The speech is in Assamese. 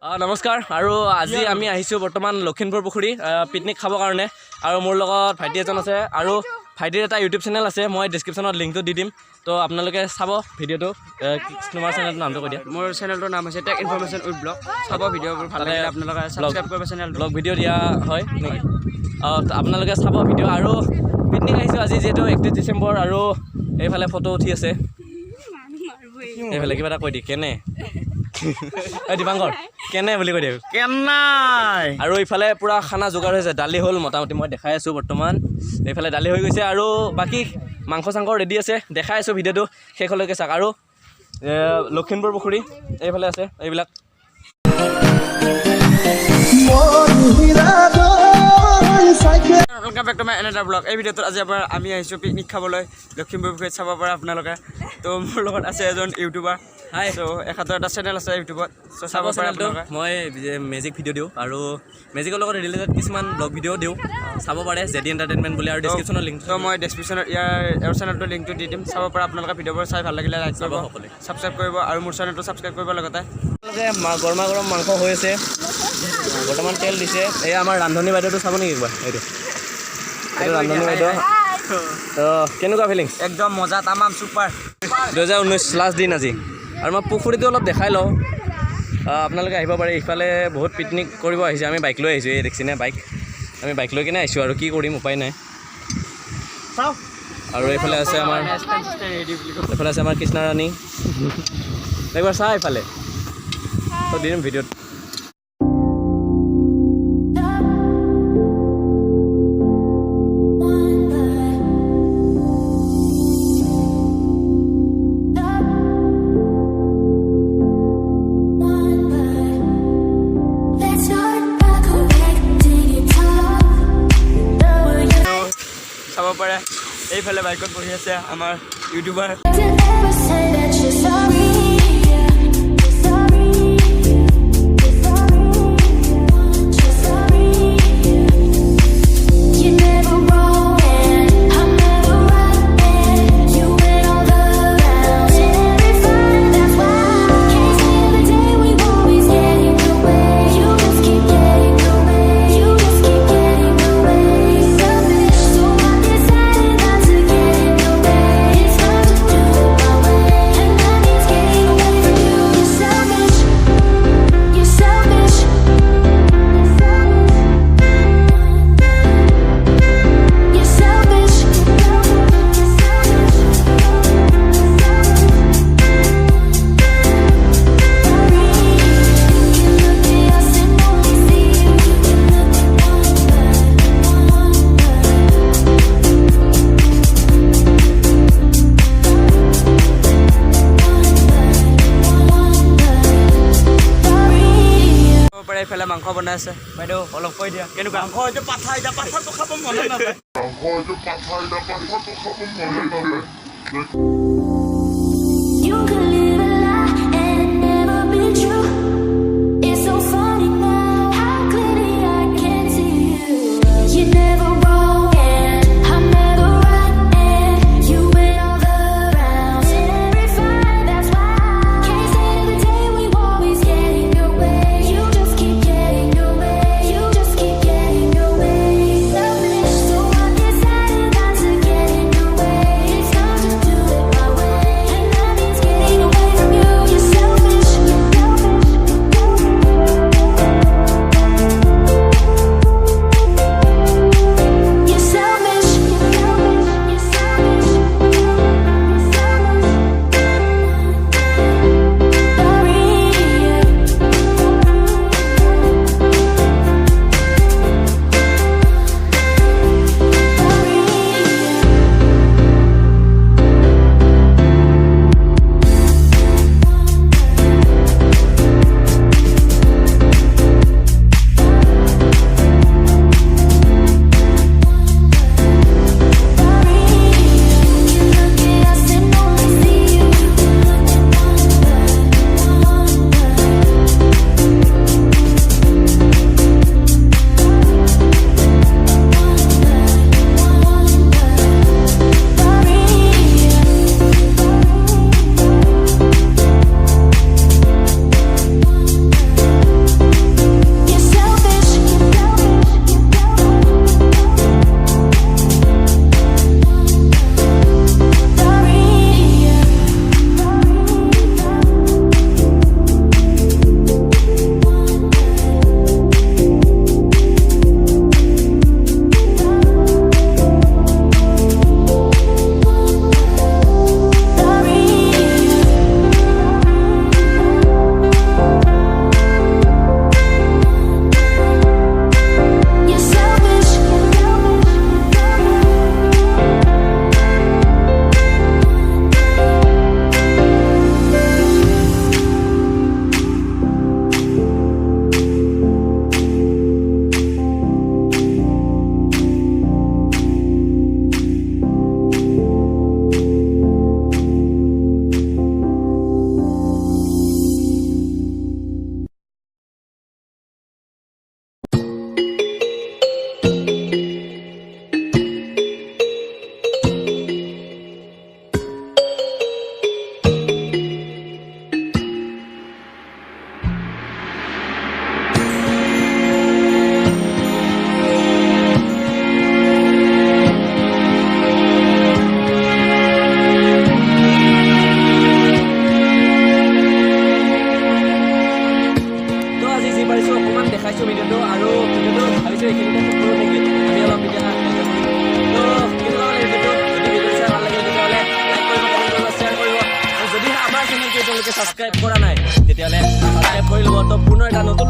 নমস্কাৰ আৰু আজি আমি আহিছোঁ বৰ্তমান লখিমপুৰ পুখুৰী পিকনিক খাবৰ কাৰণে আৰু মোৰ লগত ভাইটি এজন আছে আৰু ভাইটিৰ এটা ইউটিউব চেনেল আছে মই ডেছক্ৰিপশ্যনত লিংকটো দি দিম তো আপোনালোকে চাব ভিডিঅ'টো তোমাৰ চেনেলটোৰ নামটো কৈ দিয়া মোৰ চেনেলটোৰ নাম হৈছে টেক ইনফৰমেশ্যন উইথ ব্লগ চাব ভিডিঅ'বোৰ ভাল লাগিলে আপোনালোকে ছাবস্ক্ৰাইব কৰিব চেনেল ব্লগ ভিডিঅ' দিয়া হয় নেকি আপোনালোকে চাব ভিডিঅ' আৰু পিকনিক আহিছোঁ আজি যিহেতু 31 ডিচেম্বৰ আৰু এইফালে ফটো উঠি আছে এইফালে কিবা এটা কৈ দি কেনে দীপাংকৰ কেনে বুলি কৈ দিওঁ কেনাই আৰু ইফালে পূৰা খানা যোগাৰ হৈছে দালি হ'ল মোটামুটি মই দেখাই আছোঁ বৰ্তমান এইফালে দালি হৈ গৈছে আৰু বাকী মাংস চাংস ৰেডি আছে দেখাই আছোঁ ভিডিঅ'টো শেষলৈকে চাওক আৰু লখিমপুৰ পুখুৰী এইফালে আছে এইবিলাক welcome back to my another blog এই ভিডিঅ'টোত আজি আপোনাৰ আমি আহিছোঁ পিকনিক খাবলৈ লখিমপুৰ পুখুৰীত চাব পাৰে আপোনালোকে তো মোৰ লগত আছে এজন ইউটিউবাৰ হাই চ' এখেতৰ এটা চেনেল আছে ইউটিউবত চ' চাব পাৰে আপোনালোকে মই মেজিক ভিডিঅ' দিওঁ আৰু মেজিকৰ লগত ৰিলেটেড কিছুমান ব্লগ ভিডিঅ' দিওঁ চাব পাৰে জেডি এণ্টাৰটেইনমেণ্ট বুলি আৰু ডেছক্ৰিপশ্যনৰ লিংক ত' মই ডেছক্ৰিপশ্যনত ইয়াৰ চেনেলটোৰ লিংকটো দি দিম চাব পাৰে আপোনালোকে ভিডিঅ'বোৰ চাই ভাল লাগিলে লাইক কৰিব সকলোৱে ছাবস্ক্ৰাইব কৰিব আৰু মোৰ চেনেলটো ছাবস্ক্ৰাইব কৰিব লগতে গৰমা গৰম মাংস হৈ আছে বৰ্তমান তেল দিছে এয়া আমাৰ ৰান্ধনী বাইদেউটো চাব নেকি একবাৰ এইটো ৰান্ধনী বাইদেউ তো কেনেকুৱা ফিলিংছ একদম মজা তামাম ছুপাৰ 2019 লাষ্ট দিন আজি আৰু মই পুখুৰীটো অলপ দেখাই লওঁ আপোনালোকে আহিব পাৰে ইফালে বহুত পিকনিক কৰিব আহিছে আমি বাইক লৈ আহিছোঁ এই দেখিছেনে বাইক আমি বাইক লৈ কিনে আহিছোঁ আৰু কি কৰিম উপায় নাই আৰু এইফালে আছে আমাৰ কৃষ্ণাৰাণী একবাৰ চা এইফালে তো দিম ভিডিঅ'ত চাব পাৰে এইফালে বাইকত বহি আছে আমাৰ ইউটিউবাৰ এইফালে মাংস বনাই আছে বাইদেউ অলপ কৈ দিয়া কেনেকুৱা মাংস এতিয়া পাঠা এতিয়া পাঠাটো খাব মনে নাযায় চাইছোঁ ভিডিঅ'টো আৰু ভিডিঅ'টো ভাবিছোঁ এইখিনিতে কৰোঁ নেকি আমি অলপ এতিয়া তো কেনেকুৱা লাগে ভিডিঅ'টো যদি ভিডিঅ' চাই ভাল লাগে তেতিয়াহ'লে লাইক কৰিব কমেণ্ট কৰিব শ্বেয়াৰ কৰিব আৰু যদি আমাৰ চেনেলটো এতিয়ালৈকে ছাবস্ক্ৰাইব কৰা নাই তেতিয়াহ'লে ছাবস্ক্ৰাইব কৰি ল'ব তো পুনৰ এটা নতুন